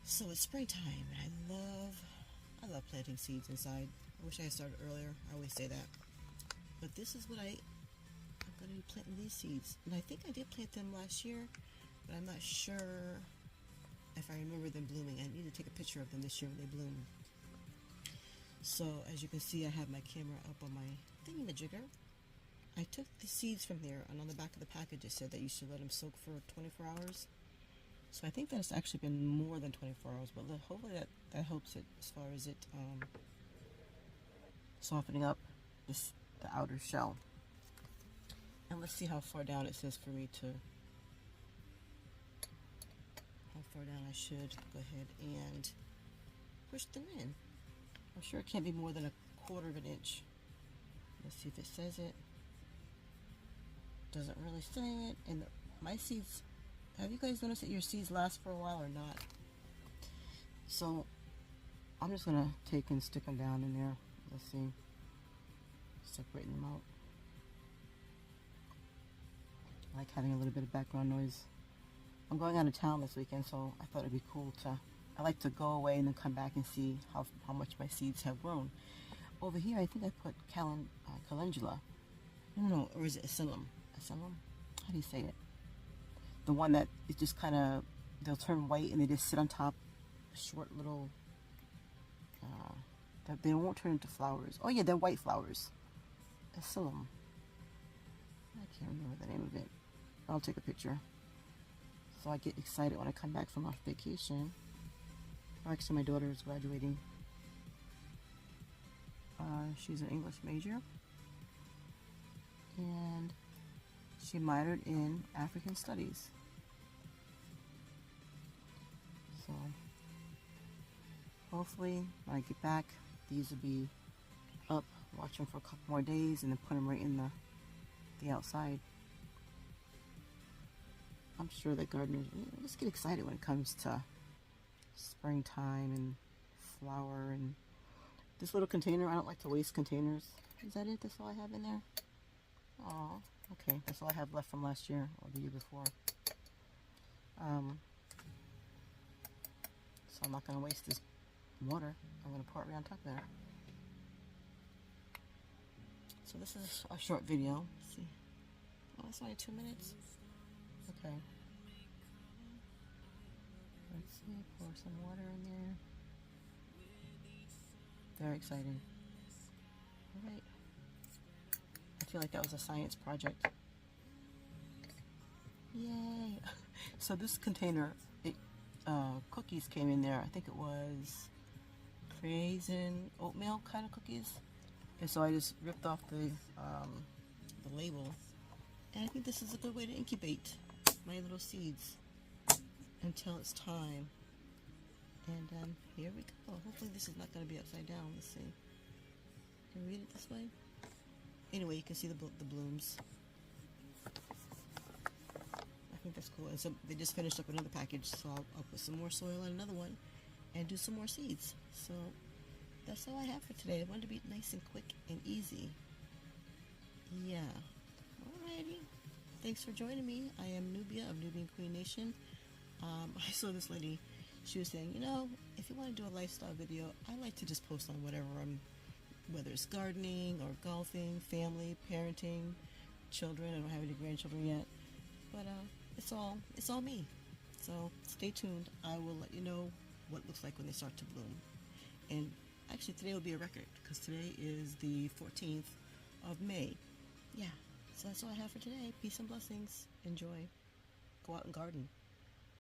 So it's springtime, and I love planting seeds inside. I wish I had started earlier. I always say that. But this is what I'm going to be planting these seeds. And I think I did plant them last year, but I'm not sure if I remember them blooming. I need to take a picture of them this year when they bloom. So as you can see, I have my camera up on my thingy-majigger. I took the seeds from there, and on the back of the package it said that you should let them soak for 24 hours. So I think that it's actually been more than 24 hours, but hopefully that helps it as far as it softening up the outer shell. And let's see how far down it says for me to, how far down I should go ahead and push them in. I'm sure it can't be more than 1/4 of an inch. Let's see if it says it. Doesn't really say it. And my seeds, have you guys noticed that your seeds last for a while or not? So I'm just gonna take and stick them down in there. Let's see, separating them out. I like having a little bit of background noise. I'm going out of town this weekend, so I thought it'd be cool to, I like to go away and then come back and see how much my seeds have grown. Over here, I think I put calendula. No, or is it asylum? Asylum? How do you say it? The one that is just kind of, they'll turn white and they just sit on top, short little, they won't turn into flowers. Oh yeah, they're white flowers. Asylum. I can't remember the name of it. I'll take a picture. So I get excited when I come back from our vacation. Actually, my daughter is graduating. She's an English major. And she minored in African Studies. So hopefully when I get back, these will be up, watch them for a couple more days, and then put them right in the outside. I'm sure that gardeners just get excited when it comes to springtime and flower. And this little container, I don't like to waste containers. Is that it? That's all I have in there? Oh, okay. That's all I have left from last year or the year before. So I'm not going to waste this water. I'm going to pour it right on top of there. So this is a short video. Let's see. Oh, it's only 2 minutes. Okay. Let's see. Pour some water in there. Very exciting. All right. I feel like that was a science project. Yay! So this container, cookies came in there. I think it was raisin oatmeal kind of cookies. And so I just ripped off the label. And I think this is a good way to incubate my little seeds until it's time. And here we go. Hopefully this is not going to be upside down. Let's see. Can you read it this way? Anyway, you can see the blooms. I think that's cool. And so they just finished up another package, so I'll put some more soil on another one and do some more seeds. So that's all I have for today. I wanted to be nice and quick and easy. Yeah. Alrighty. Thanks for joining me. I am Nubia of Nubian Queen Nation. I saw this lady. She was saying, you know, if you want to do a lifestyle video, I like to just post on whatever whether it's gardening or golfing, family, parenting, children. I don't have any grandchildren yet, but it's all me. So stay tuned. I will let you know what it looks like when they start to bloom. And actually today will be a record because today is the 14th of May. Yeah, so that's all I have for today. Peace and blessings. Enjoy. Go out and garden.